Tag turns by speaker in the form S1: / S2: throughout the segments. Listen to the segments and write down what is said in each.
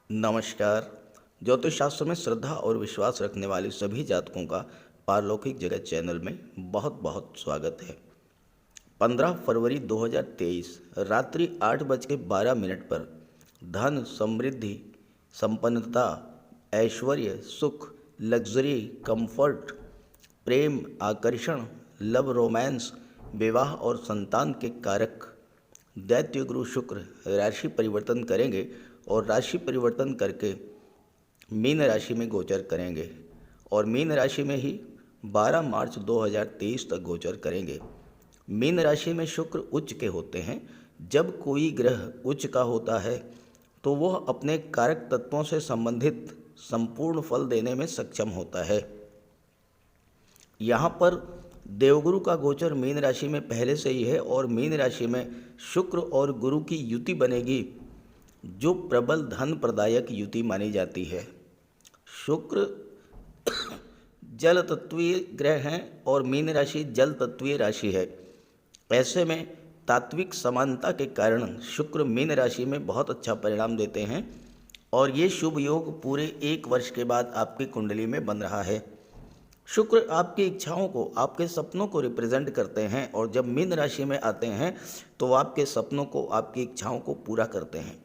S1: नमस्कार। ज्योतिष शास्त्र में श्रद्धा और विश्वास रखने वाले सभी जातकों का पारलौकिक जगत चैनल में बहुत बहुत स्वागत है। 15 फरवरी 2023 रात्रि 8:12 पर धन, समृद्धि, संपन्नता, ऐश्वर्य, सुख, लग्जरी, कंफर्ट, प्रेम, आकर्षण, लव, रोमांस, विवाह और संतान के कारक दैत्य गुरु शुक्र राशि परिवर्तन करेंगे और राशि परिवर्तन करके मीन राशि में गोचर करेंगे और मीन राशि में ही 12 मार्च 2023 तक गोचर करेंगे। मीन राशि में शुक्र उच्च के होते हैं। जब कोई ग्रह उच्च का होता है तो वह अपने कारक तत्वों से संबंधित संपूर्ण फल देने में सक्षम होता है। यहाँ पर देवगुरु का गोचर मीन राशि में पहले से ही है और मीन राशि में शुक्र और गुरु की युति बनेगी, जो प्रबल धन प्रदायक युति मानी जाती है। शुक्र जल तत्वीय ग्रह हैं और मीन राशि जल तत्वीय राशि है। ऐसे में तात्विक समानता के कारण शुक्र मीन राशि में बहुत अच्छा परिणाम देते हैं और ये शुभ योग पूरे 1 वर्ष के बाद आपकी कुंडली में बन रहा है। शुक्र आपकी इच्छाओं को, आपके सपनों को रिप्रेजेंट करते हैं और जब मीन राशि में आते हैं तो आपके सपनों को, आपकी इच्छाओं को पूरा करते हैं।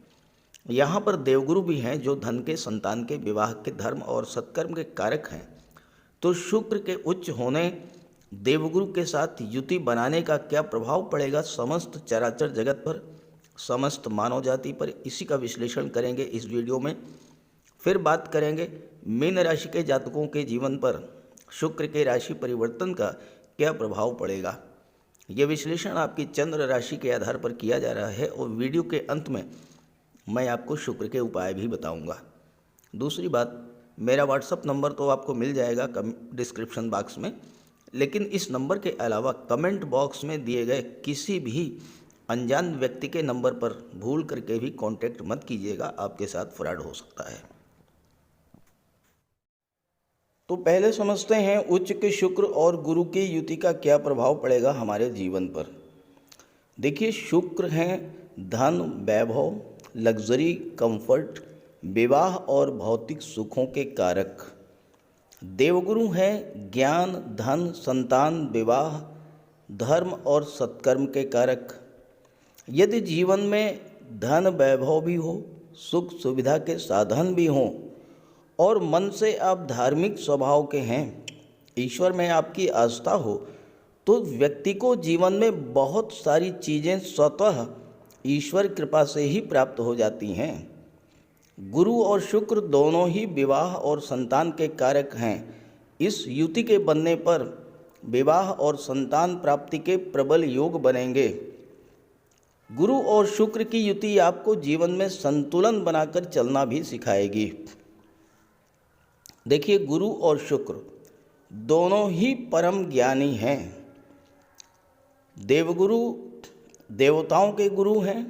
S1: यहाँ पर देवगुरु भी हैं जो धन के, संतान के, विवाह के, धर्म और सत्कर्म के कारक हैं। तो शुक्र के उच्च होने, देवगुरु के साथ युति बनाने का क्या प्रभाव पड़ेगा समस्त चराचर जगत पर, समस्त मानव जाति पर, इसी का विश्लेषण करेंगे इस वीडियो में। फिर बात करेंगे मीन राशि के जातकों के जीवन पर शुक्र के राशि परिवर्तन का क्या प्रभाव पड़ेगा। यह विश्लेषण आपकी चंद्र राशि के आधार पर किया जा रहा है और वीडियो के अंत में मैं आपको शुक्र के उपाय भी बताऊंगा। दूसरी बात, मेरा व्हाट्सअप नंबर तो आपको मिल जाएगा डिस्क्रिप्शन बॉक्स में, लेकिन इस नंबर के अलावा कमेंट बॉक्स में दिए गए किसी भी अनजान व्यक्ति के नंबर पर भूल करके भी कांटेक्ट मत कीजिएगा, आपके साथ फ्रॉड हो सकता है। तो पहले समझते हैं उच्च के शुक्र और गुरु की युति का क्या प्रभाव पड़ेगा हमारे जीवन पर। देखिए, शुक्र हैं धन, वैभव, लग्जरी, कंफर्ट, विवाह और भौतिक सुखों के कारक। देवगुरु हैं ज्ञान, धन, संतान, विवाह, धर्म और सत्कर्म के कारक। यदि जीवन में धन, वैभव भी हो, सुख सुविधा के साधन भी हों और मन से आप धार्मिक स्वभाव के हैं, ईश्वर में आपकी आस्था हो, तो व्यक्ति को जीवन में बहुत सारी चीज़ें स्वतः ईश्वर कृपा से ही प्राप्त हो जाती हैं। गुरु और शुक्र दोनों ही विवाह और संतान के कारक हैं। इस युति के बनने पर विवाह और संतान प्राप्ति के प्रबल योग बनेंगे। गुरु और शुक्र की युति आपको जीवन में संतुलन बनाकर चलना भी सिखाएगी। देखिए, गुरु और शुक्र दोनों ही परम ज्ञानी हैं। देवगुरु देवताओं के गुरु हैं,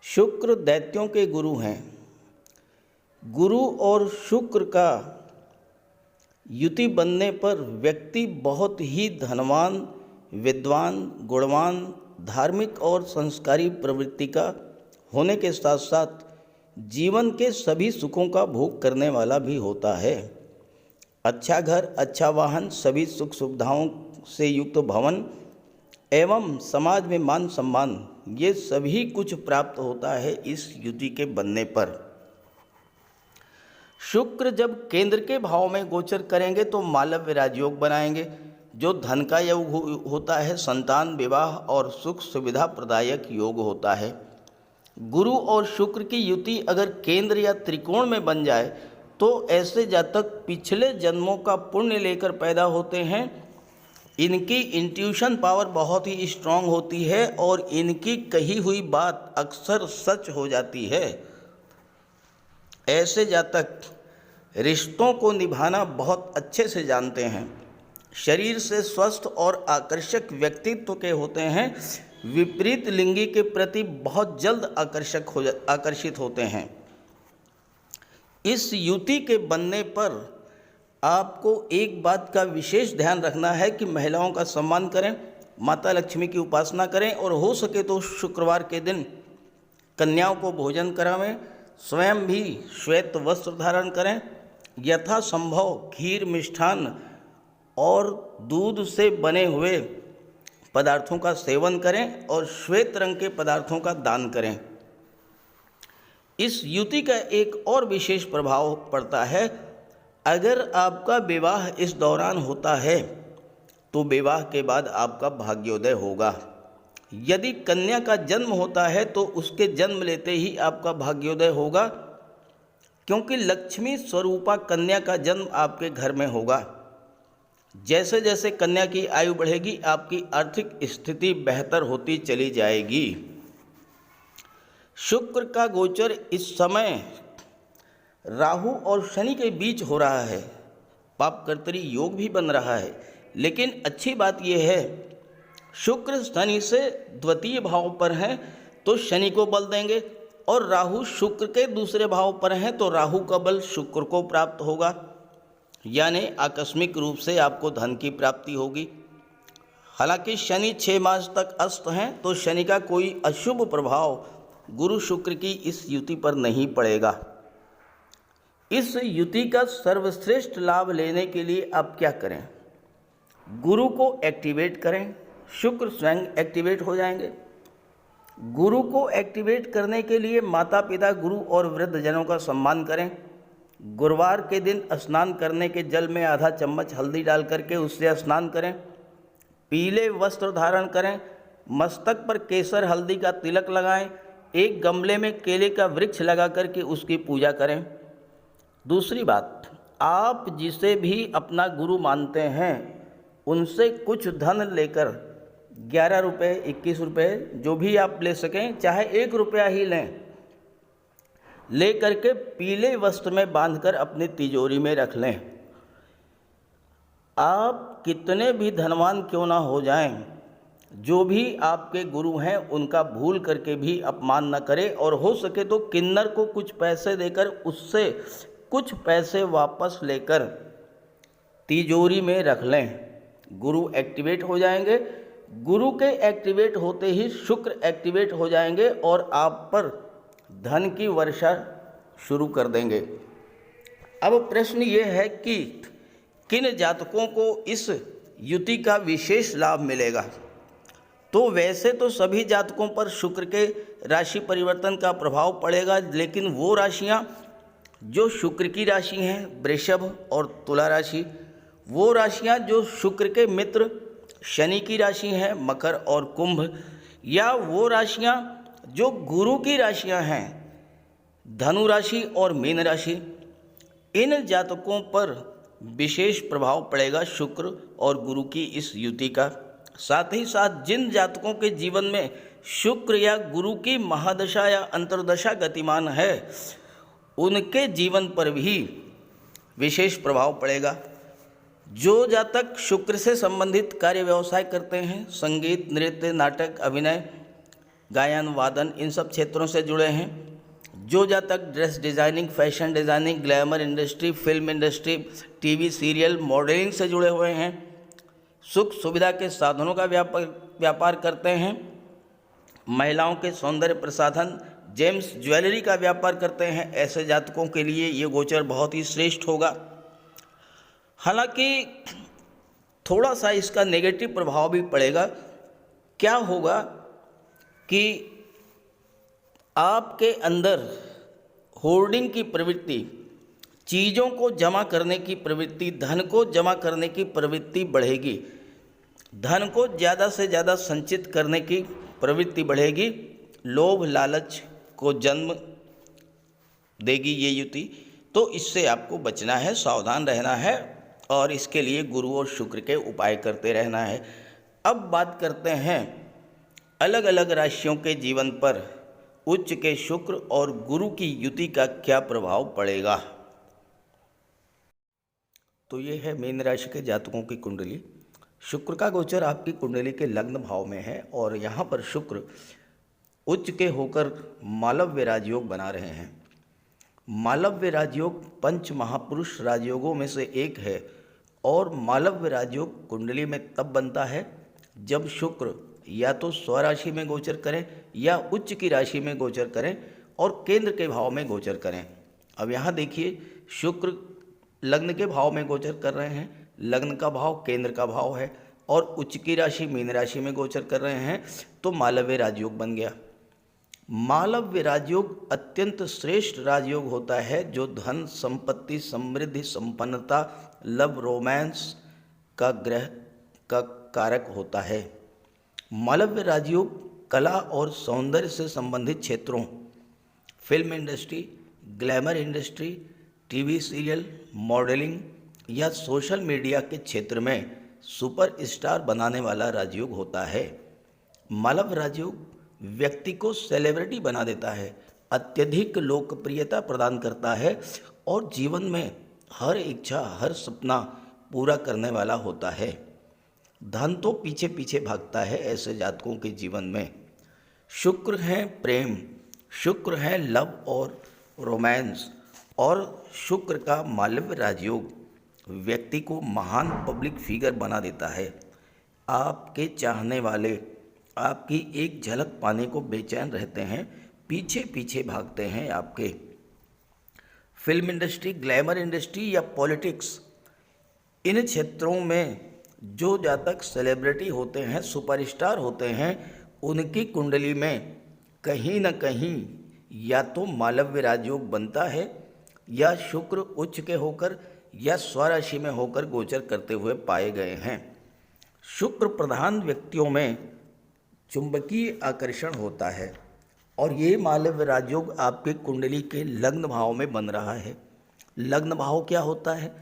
S1: शुक्र दैत्यों के गुरु हैं। गुरु और शुक्र का युति बनने पर व्यक्ति बहुत ही धनवान, विद्वान, गुणवान, धार्मिक और संस्कारी प्रवृत्ति का होने के साथ साथ जीवन के सभी सुखों का भोग करने वाला भी होता है। अच्छा घर, अच्छा वाहन, सभी सुख सुविधाओं से युक्त भवन एवं समाज में मान सम्मान, ये सभी कुछ प्राप्त होता है इस युति के बनने पर। शुक्र जब केंद्र के भाव में गोचर करेंगे तो मालव्य राजयोग बनाएंगे, जो धन का योग होता है, संतान, विवाह और सुख सुविधा प्रदायक योग होता है। गुरु और शुक्र की युति अगर केंद्र या त्रिकोण में बन जाए तो ऐसे जातक पिछले जन्मों का पुण्य लेकर पैदा होते हैं। इनकी इंट्यूशन पावर बहुत ही स्ट्रांग होती है और इनकी कही हुई बात अक्सर सच हो जाती है। ऐसे जातक रिश्तों को निभाना बहुत अच्छे से जानते हैं। शरीर से स्वस्थ और आकर्षक व्यक्तित्व के होते हैं। विपरीत लिंगी के प्रति बहुत जल्द आकर्षित होते हैं। इस युति के बनने पर आपको एक बात का विशेष ध्यान रखना है कि महिलाओं का सम्मान करें, माता लक्ष्मी की उपासना करें और हो सके तो शुक्रवार के दिन कन्याओं को भोजन करावें, स्वयं भी श्वेत वस्त्र धारण करें, यथासंभव खीर, मिष्ठान और दूध से बने हुए पदार्थों का सेवन करें और श्वेत रंग के पदार्थों का दान करें। इस युति का एक और विशेष प्रभाव पड़ता है। अगर आपका विवाह इस दौरान होता है तो विवाह के बाद आपका भाग्योदय होगा। यदि कन्या का जन्म होता है तो उसके जन्म लेते ही आपका भाग्योदय होगा, क्योंकि लक्ष्मी स्वरूपा कन्या का जन्म आपके घर में होगा। जैसे जैसे कन्या की आयु बढ़ेगी आपकी आर्थिक स्थिति बेहतर होती चली जाएगी। शुक्र का गोचर इस समय राहु और शनि के बीच हो रहा है। पापकर्तरी योग भी बन रहा है, लेकिन अच्छी बात यह है शुक्र शनि से द्वितीय भाव पर हैं तो शनि को बल देंगे, और राहु शुक्र के दूसरे भाव पर हैं तो राहु का बल शुक्र को प्राप्त होगा, यानी आकस्मिक रूप से आपको धन की प्राप्ति होगी। हालांकि शनि 6 मास तक अस्त हैं तो शनि का कोई अशुभ प्रभाव गुरु शुक्र की इस युति पर नहीं पड़ेगा। इस युति का सर्वश्रेष्ठ लाभ लेने के लिए आप क्या करें? गुरु को एक्टिवेट करें, शुक्र स्वयं एक्टिवेट हो जाएंगे। गुरु को एक्टिवेट करने के लिए माता पिता, गुरु और वृद्धजनों का सम्मान करें। गुरुवार के दिन स्नान करने के जल में आधा चम्मच हल्दी डाल करके उससे स्नान करें। पीले वस्त्र धारण करें, मस्तक पर केसर हल्दी का तिलक लगाएं। एक गमले में केले का वृक्ष लगा करके उसकी पूजा करें। दूसरी बात, आप जिसे भी अपना गुरु मानते हैं उनसे कुछ धन लेकर 11 रुपये, 21 रुपये जो भी आप ले सकें, चाहे 1 रुपया ही ले करके पीले वस्त्र में बांधकर अपनी तिजोरी में रख लें। आप कितने भी धनवान क्यों ना हो जाएं, जो भी आपके गुरु हैं उनका भूल करके भी अपमान न करें, और हो सके तो किन्नर को कुछ पैसे देकर उससे कुछ पैसे वापस लेकर तिजोरी में रख लें। गुरु एक्टिवेट हो जाएंगे। गुरु के एक्टिवेट होते ही शुक्र एक्टिवेट हो जाएंगे और आप पर धन की वर्षा शुरू कर देंगे। अब प्रश्न ये है कि किन जातकों को इस युति का विशेष लाभ मिलेगा? तो वैसे तो सभी जातकों पर शुक्र के राशि परिवर्तन का प्रभाव पड़ेगा, लेकिन वो राशियां जो शुक्र की राशि हैं, वृषभ और तुला राशि, वो राशियां जो शुक्र के मित्र शनि की राशि हैं, मकर और कुंभ, या वो राशियां जो गुरु की राशियां हैं, धनु राशि और मीन राशि, इन जातकों पर विशेष प्रभाव पड़ेगा शुक्र और गुरु की इस युति का। साथ ही साथ जिन जातकों के जीवन में शुक्र या गुरु की महादशा या अंतर्दशा गतिमान है उनके जीवन पर भी विशेष प्रभाव पड़ेगा। जो जातक शुक्र से संबंधित कार्य व्यवसाय करते हैं, संगीत, नृत्य, नाटक, अभिनय, गायन, वादन, इन सब क्षेत्रों से जुड़े हैं, जो जातक dress designing, fashion designing, glamour industry, film industry, TV serial, modelling से जुड़े हुए हैं, सुख सुविधा के साधनों का व्यापार करते हैं, महिलाओं के सौंदर्य प्रसाधन, जेम्स ज्वेलरी का व्यापार करते हैं, ऐसे जातकों के लिए ये गोचर बहुत ही श्रेष्ठ होगा। हालांकि थोड़ा सा इसका नेगेटिव प्रभाव भी पड़ेगा। क्या होगा कि आपके अंदर होर्डिंग की प्रवृत्ति, चीज़ों को जमा करने की प्रवृत्ति, धन को जमा करने की प्रवृत्ति बढ़ेगी, धन को ज़्यादा से ज़्यादा संचित करने की प्रवृत्ति बढ़ेगी, लोभ लालच को जन्म देगी ये युति। तो इससे आपको बचना है, सावधान रहना है, और इसके लिए गुरु और शुक्र के उपाय करते रहना है। अब बात करते हैं अलग अलग राशियों के जीवन पर उच्च के शुक्र और गुरु की युति का क्या प्रभाव पड़ेगा। तो ये है मीन राशि के जातकों की कुंडली। शुक्र का गोचर आपकी कुंडली के लग्न भाव में है और यहाँ पर शुक्र उच्च के होकर मालव्य राजयोग बना रहे हैं। मालव्य राजयोग पंच महापुरुष राजयोगों में से एक है और मालव्य राजयोग कुंडली में तब बनता है जब शुक्र या तो स्वराशि में गोचर करें या उच्च की राशि में गोचर करें और केंद्र के भाव में गोचर करें। अब यहाँ देखिए, शुक्र लग्न के भाव में गोचर कर रहे हैं, लग्न का भाव केंद्र का भाव है और उच्च की राशि मीन राशि में गोचर कर रहे हैं, तो मालव्य राजयोग बन गया। मालव्य राजयोग अत्यंत श्रेष्ठ राजयोग होता है जो धन संपत्ति समृद्धि संपन्नता लव रोमांस का ग्रह का कारक होता है। मालव्य राजयोग कला और सौंदर्य से संबंधित क्षेत्रों, film industry, glamour industry, TV serial, modelling या सोशल मीडिया के क्षेत्र में सुपर स्टार बनाने वाला राजयोग होता है। मालव राजयोग व्यक्ति को सेलिब्रिटी बना देता है, अत्यधिक लोकप्रियता प्रदान करता है और जीवन में हर इच्छा हर सपना पूरा करने वाला होता है। धन तो पीछे पीछे भागता है ऐसे जातकों के जीवन में। शुक्र है प्रेम, शुक्र है लव और रोमांस और शुक्र का मालव्य राजयोग व्यक्ति को महान पब्लिक फिगर बना देता है। आपके चाहने वाले आपकी एक झलक पाने को बेचैन रहते हैं, पीछे पीछे भागते हैं आपके। फिल्म इंडस्ट्री, ग्लैमर इंडस्ट्री या पॉलिटिक्स, इन क्षेत्रों में जो जातक सेलिब्रिटी होते हैं, सुपरस्टार होते हैं, उनकी कुंडली में कहीं न कहीं या तो मालव्य राजयोग बनता है या शुक्र उच्च के होकर या स्वराशि में होकर गोचर करते हुए पाए गए हैं। शुक्र प्रधान व्यक्तियों में चुंबकीय आकर्षण होता है और ये मालव्य राजयोग आपके कुंडली के लग्न भाव में बन रहा है। लग्न भाव क्या होता है?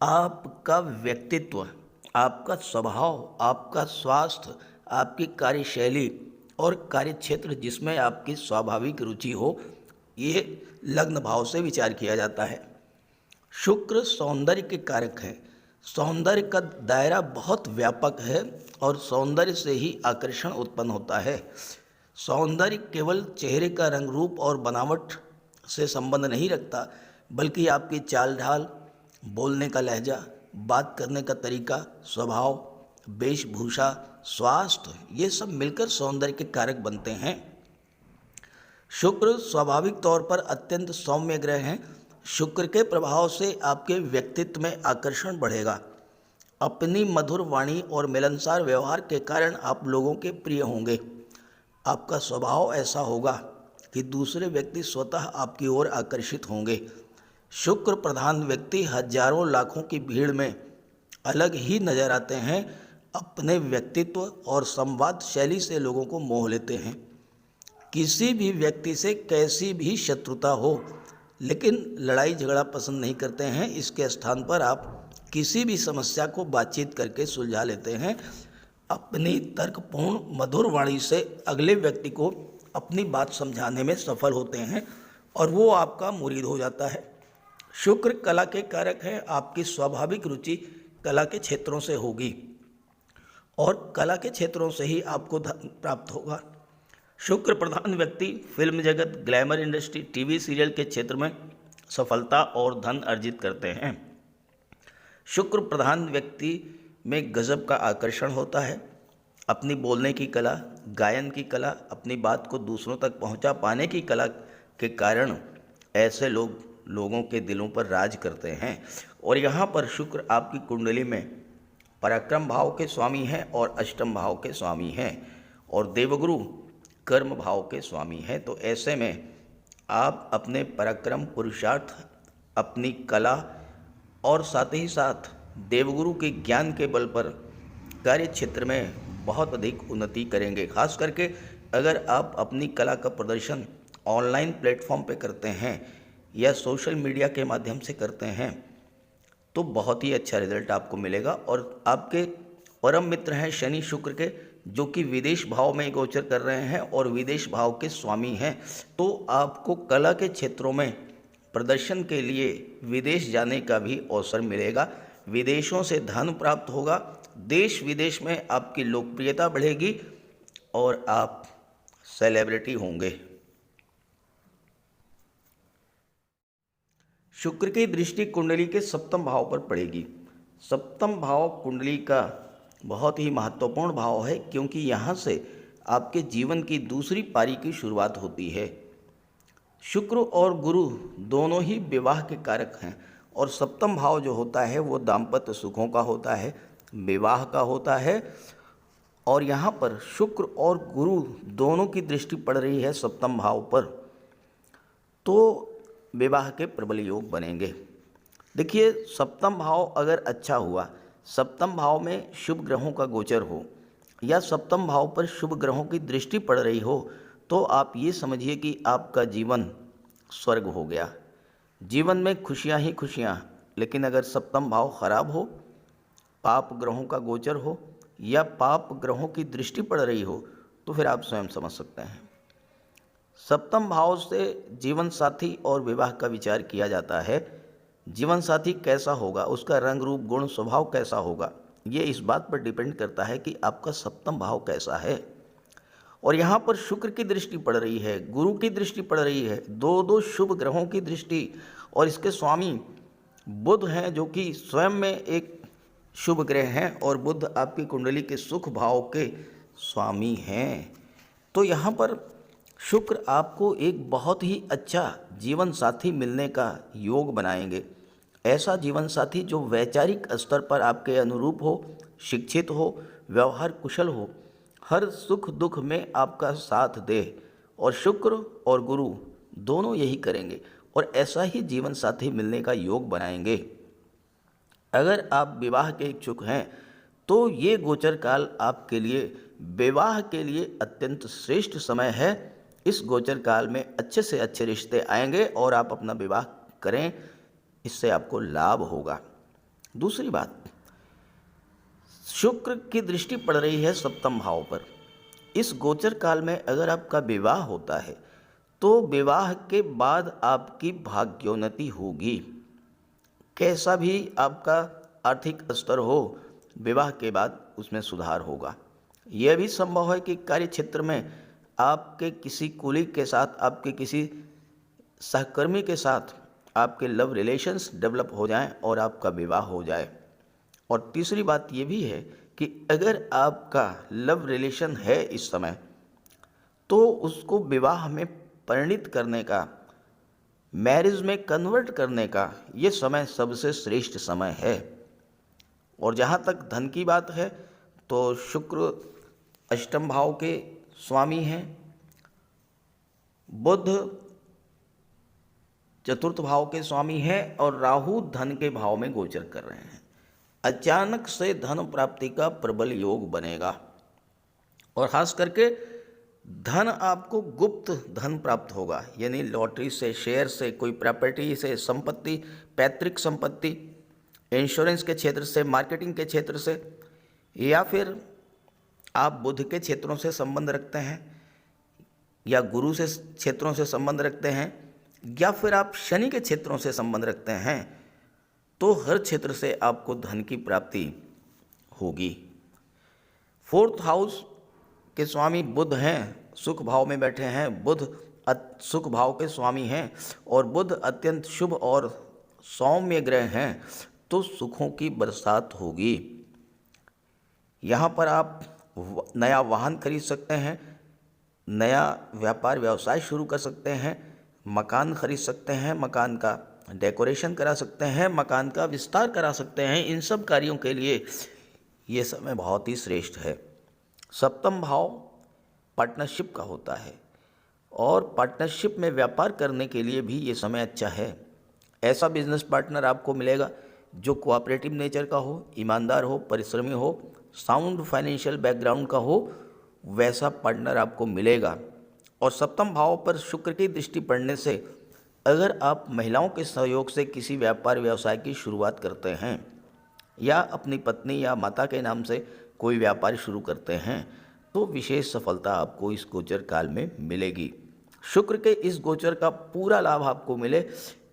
S1: आपका व्यक्तित्व, आपका स्वभाव, आपका स्वास्थ्य, आपकी कार्यशैली और कार्यक्षेत्र जिसमें आपकी स्वाभाविक रुचि हो, ये लग्न भाव से विचार किया जाता है। शुक्र सौंदर्य के कारक है। सौंदर्य का दायरा बहुत व्यापक है और सौंदर्य से ही आकर्षण उत्पन्न होता है। सौंदर्य केवल चेहरे का रंग रूप और बनावट से संबंध नहीं रखता, बल्कि आपकी चाल ढाल, बोलने का लहजा, बात करने का तरीका, स्वभाव, वेशभूषा, स्वास्थ्य, ये सब मिलकर सौंदर्य के कारक बनते हैं। शुक्र स्वाभाविक तौर पर अत्यंत सौम्य ग्रह हैं। शुक्र के प्रभाव से आपके व्यक्तित्व में आकर्षण बढ़ेगा। अपनी मधुर वाणी और मिलनसार व्यवहार के कारण आप लोगों के प्रिय होंगे। आपका स्वभाव ऐसा होगा कि दूसरे व्यक्ति स्वतः आपकी ओर आकर्षित होंगे। शुक्र प्रधान व्यक्ति हजारों लाखों की भीड़ में अलग ही नजर आते हैं। अपने व्यक्तित्व और संवाद शैली से लोगों को मोह लेते हैं। किसी भी व्यक्ति से कैसी भी शत्रुता हो, लेकिन लड़ाई झगड़ा पसंद नहीं करते हैं। इसके स्थान पर आप किसी भी समस्या को बातचीत करके सुलझा लेते हैं। अपनी तर्कपूर्ण मधुर वाणी से अगले व्यक्ति को अपनी बात समझाने में सफल होते हैं और वो आपका मुरीद हो जाता है। शुक्र कला के कारक है। आपकी स्वाभाविक रुचि कला के क्षेत्रों से होगी और कला के क्षेत्रों से ही आपको धन प्राप्त होगा। शुक्र प्रधान व्यक्ति फिल्म जगत, ग्लैमर इंडस्ट्री, टीवी सीरियल के क्षेत्र में सफलता और धन अर्जित करते हैं। शुक्र प्रधान व्यक्ति में गजब का आकर्षण होता है। अपनी बोलने की कला, गायन की कला, अपनी बात को दूसरों तक पहुंचा पाने की कला के कारण ऐसे लोगों के दिलों पर राज करते हैं। और यहाँ पर शुक्र आपकी कुंडली में पराक्रम भाव के स्वामी हैं और अष्टम भाव के स्वामी हैं और देवगुरु कर्म भाव के स्वामी हैं। तो ऐसे में आप अपने पराक्रम, पुरुषार्थ, अपनी कला और साथ ही साथ देवगुरु के ज्ञान के बल पर कार्य क्षेत्र में बहुत अधिक उन्नति करेंगे। खास करके अगर आप अपनी कला का प्रदर्शन ऑनलाइन प्लेटफॉर्म पे करते हैं या सोशल मीडिया के माध्यम से करते हैं तो बहुत ही अच्छा रिजल्ट आपको मिलेगा। और आपके परम मित्र हैं शनि शुक्र के, जो कि विदेश भाव में गोचर कर रहे हैं और विदेश भाव के स्वामी हैं। तो आपको कला के क्षेत्रों में प्रदर्शन के लिए विदेश जाने का भी अवसर मिलेगा। विदेशों से धन प्राप्त होगा। देश विदेश में आपकी लोकप्रियता बढ़ेगी और आप सेलिब्रिटी होंगे। शुक्र की दृष्टि कुंडली के सप्तम भाव पर पड़ेगी। सप्तम भाव कुंडली का बहुत ही महत्वपूर्ण भाव है, क्योंकि यहाँ से आपके जीवन की दूसरी पारी की शुरुआत होती है। शुक्र और गुरु दोनों ही विवाह के कारक हैं, और सप्तम भाव जो होता है वो दाम्पत्य सुखों का होता है, विवाह का होता है। और यहाँ पर शुक्र और गुरु दोनों की दृष्टि पड़ रही है सप्तम भाव पर, तो विवाह के प्रबल योग बनेंगे। देखिए, सप्तम भाव अगर अच्छा हुआ, सप्तम भाव में शुभ ग्रहों का गोचर हो या सप्तम भाव पर शुभ ग्रहों की दृष्टि पड़ रही हो, तो आप ये समझिए कि आपका जीवन स्वर्ग हो गया। जीवन में खुशियाँ ही खुशियाँ। लेकिन अगर सप्तम भाव खराब हो, पाप ग्रहों का गोचर हो या पाप ग्रहों की दृष्टि पड़ रही हो, तो फिर आप स्वयं समझ सकते हैं। सप्तम भाव से जीवन साथी और विवाह का विचार किया जाता है। जीवन साथी कैसा होगा, उसका रंग रूप गुण स्वभाव कैसा होगा, ये इस बात पर डिपेंड करता है कि आपका सप्तम भाव कैसा है। और यहाँ पर शुक्र की दृष्टि पड़ रही है, गुरु की दृष्टि पड़ रही है, दो दो शुभ ग्रहों की दृष्टि, और इसके स्वामी बुध हैं जो कि स्वयं में एक शुभ ग्रह हैं, और बुध आपकी कुंडली के सुख भाव के स्वामी हैं। तो यहाँ पर शुक्र आपको एक बहुत ही अच्छा जीवन साथी मिलने का योग बनाएंगे। ऐसा जीवन साथी जो वैचारिक स्तर पर आपके अनुरूप हो, शिक्षित हो, व्यवहार कुशल हो, हर सुख दुख में आपका साथ दे, और शुक्र और गुरु दोनों यही करेंगे, और ऐसा ही जीवन साथी मिलने का योग बनाएंगे। अगर आप विवाह के इच्छुक हैं तो ये गोचर काल आपके लिए विवाह के लिए अत्यंत श्रेष्ठ समय है। इस गोचर काल में अच्छे से अच्छे रिश्ते आएंगे और आप अपना विवाह करें, इससे आपको लाभ होगा। दूसरी बात, शुक्र की दृष्टि पड़ रही है सप्तम भाव पर। इस गोचर काल में अगर आपका विवाह होता है तो विवाह के बाद आपकी भाग्योन्नति होगी। कैसा भी आपका आर्थिक स्तर हो, विवाह के बाद उसमें सुधार होगा। यह भी संभव है कि कार्य क्षेत्र में आपके किसी कुलीग के साथ, आपके किसी सहकर्मी के साथ आपके लव रिलेशंस डेवलप हो जाएं और आपका विवाह हो जाए। और तीसरी बात ये भी है कि अगर आपका लव रिलेशन है इस समय, तो उसको विवाह में परिणित करने का, मैरिज में कन्वर्ट करने का ये समय सबसे श्रेष्ठ समय है। और जहाँ तक धन की बात है तो शुक्र अष्टम भाव के स्वामी हैं, बुध चतुर्थ भाव के स्वामी हैं, और राहु धन के भाव में गोचर कर रहे हैं। अचानक से धन प्राप्ति का प्रबल योग बनेगा, और खास करके धन आपको गुप्त धन प्राप्त होगा, यानी लॉटरी से, शेयर से, कोई प्रॉपर्टी से, संपत्ति, पैतृक संपत्ति, इंश्योरेंस के क्षेत्र से, मार्केटिंग के क्षेत्र से, या फिर आप बुध के क्षेत्रों से संबंध रखते हैं या गुरु से क्षेत्रों से संबंध रखते हैं, या फिर आप शनि के क्षेत्रों से संबंध रखते हैं, तो हर क्षेत्र से आपको धन की प्राप्ति होगी। फोर्थ हाउस के स्वामी बुध हैं, सुख भाव में बैठे हैं। बुध सुख भाव के स्वामी हैं और बुध अत्यंत शुभ और सौम्य ग्रह हैं, तो सुखों की बरसात होगी। यहाँ पर आप नया वाहन खरीद सकते हैं, नया व्यापार व्यवसाय शुरू कर सकते हैं, मकान खरीद सकते हैं, मकान का डेकोरेशन करा सकते हैं, मकान का विस्तार करा सकते हैं। इन सब कार्यों के लिए ये समय बहुत ही श्रेष्ठ है। सप्तम भाव पार्टनरशिप का होता है, और पार्टनरशिप में व्यापार करने के लिए भी ये समय अच्छा है। ऐसा बिजनेस पार्टनर आपको मिलेगा जो कोऑपरेटिव नेचर का हो, ईमानदार हो, परिश्रमी हो, साउंड फाइनेंशियल बैकग्राउंड का हो, वैसा पार्टनर आपको मिलेगा। और सप्तम भाव पर शुक्र की दृष्टि पड़ने से अगर आप महिलाओं के सहयोग से किसी व्यापार व्यवसाय की शुरुआत करते हैं, या अपनी पत्नी या माता के नाम से कोई व्यापार शुरू करते हैं, तो विशेष सफलता आपको इस गोचर काल में मिलेगी। शुक्र के इस गोचर का पूरा लाभ आपको मिले,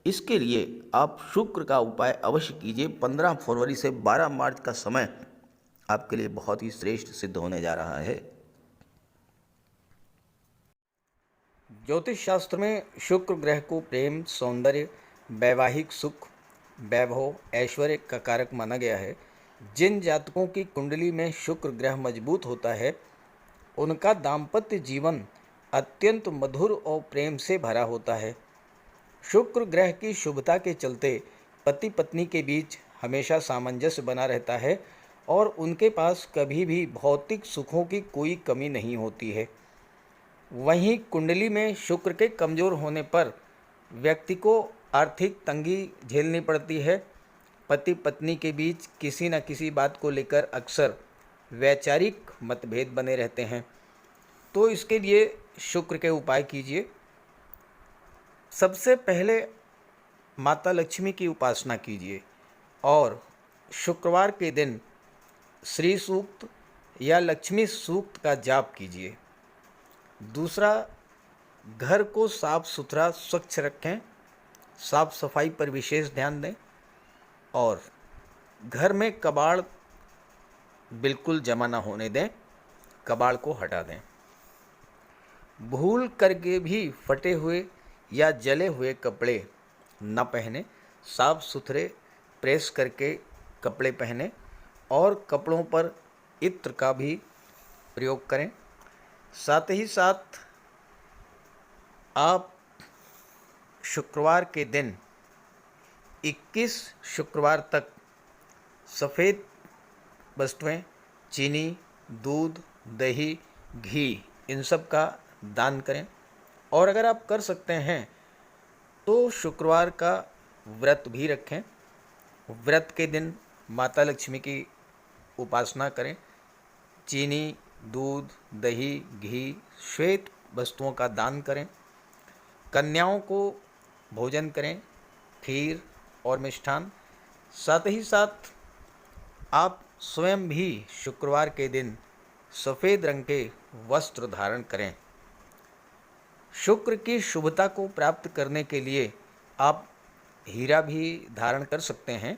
S1: इसके लिए आप शुक्र का उपाय अवश्य कीजिए। 15 फरवरी से 12 मार्च का समय आपके लिए बहुत ही श्रेष्ठ सिद्ध होने जा रहा है। ज्योतिष शास्त्र में शुक्र ग्रह को प्रेम, सौंदर्य, वैवाहिक सुख, वैभव, ऐश्वर्य का कारक माना गया है। जिन जातकों की कुंडली में शुक्र ग्रह मजबूत होता है, उनका दाम्पत्य जीवन अत्यंत मधुर और प्रेम से भरा होता है।
S2: शुक्र ग्रह की शुभता के चलते पति पत्नी के बीच हमेशा सामंजस्य बना रहता है और उनके पास कभी भी भौतिक सुखों की कोई कमी नहीं होती है। वहीं कुंडली में शुक्र के कमज़ोर होने पर व्यक्ति को आर्थिक तंगी झेलनी पड़ती है। पति पत्नी के बीच किसी न किसी बात को लेकर अक्सर वैचारिक मतभेद बने रहते हैं। तो इसके लिए शुक्र के उपाय कीजिए। सबसे पहले माता लक्ष्मी की उपासना कीजिए और शुक्रवार के दिन श्री सूक्त या लक्ष्मी सूक्त का जाप कीजिए। दूसरा, घर को साफ सुथरा स्वच्छ रखें, साफ सफाई पर विशेष ध्यान दें और घर में कबाड़ बिल्कुल जमा ना होने दें, कबाड़ को हटा दें। भूल करके भी फटे हुए या जले हुए कपड़े न पहने, साफ सुथरे प्रेस करके कपड़े पहने और कपड़ों पर इत्र का भी प्रयोग करें। साथ ही साथ आप शुक्रवार के दिन 21 शुक्रवार तक सफ़ेद वस्तुएं, चीनी, दूध, दही, घी इन सब का दान करें। और अगर आप कर सकते हैं तो शुक्रवार का व्रत भी रखें। व्रत के दिन माता लक्ष्मी की उपासना करें। चीनी, दूध, दही, घी, श्वेत वस्तुओं का दान करें। कन्याओं को भोजन करें, खीर और मिष्ठान। साथ ही साथ आप स्वयं भी शुक्रवार के दिन सफ़ेद रंग के वस्त्र धारण करें। शुक्र की शुभता को प्राप्त करने के लिए आप हीरा भी धारण कर सकते हैं,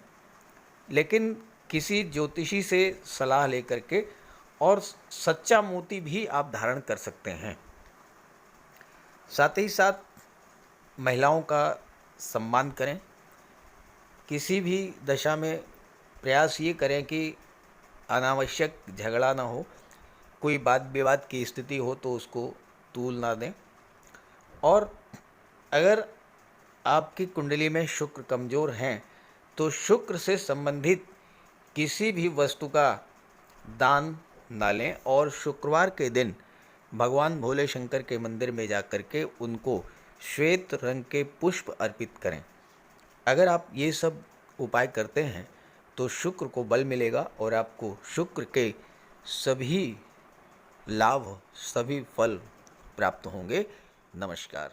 S2: लेकिन किसी ज्योतिषी से सलाह लेकर के, और सच्चा मोती भी आप धारण कर सकते हैं। साथ ही साथ महिलाओं का सम्मान करें। किसी भी दशा में प्रयास ये करें कि अनावश्यक झगड़ा ना हो, कोई वाद विवाद की स्थिति हो तो उसको तूल ना दें। और अगर आपकी कुंडली में शुक्र कमज़ोर हैं तो शुक्र से संबंधित किसी भी वस्तु का दान ना लें और शुक्रवार के दिन भगवान भोले शंकर के मंदिर में जाकर के उनको श्वेत रंग के पुष्प अर्पित करें। अगर आप ये सब उपाय करते हैं तो शुक्र को बल मिलेगा और आपको शुक्र के सभी लाभ, सभी फल प्राप्त होंगे। नमस्कार।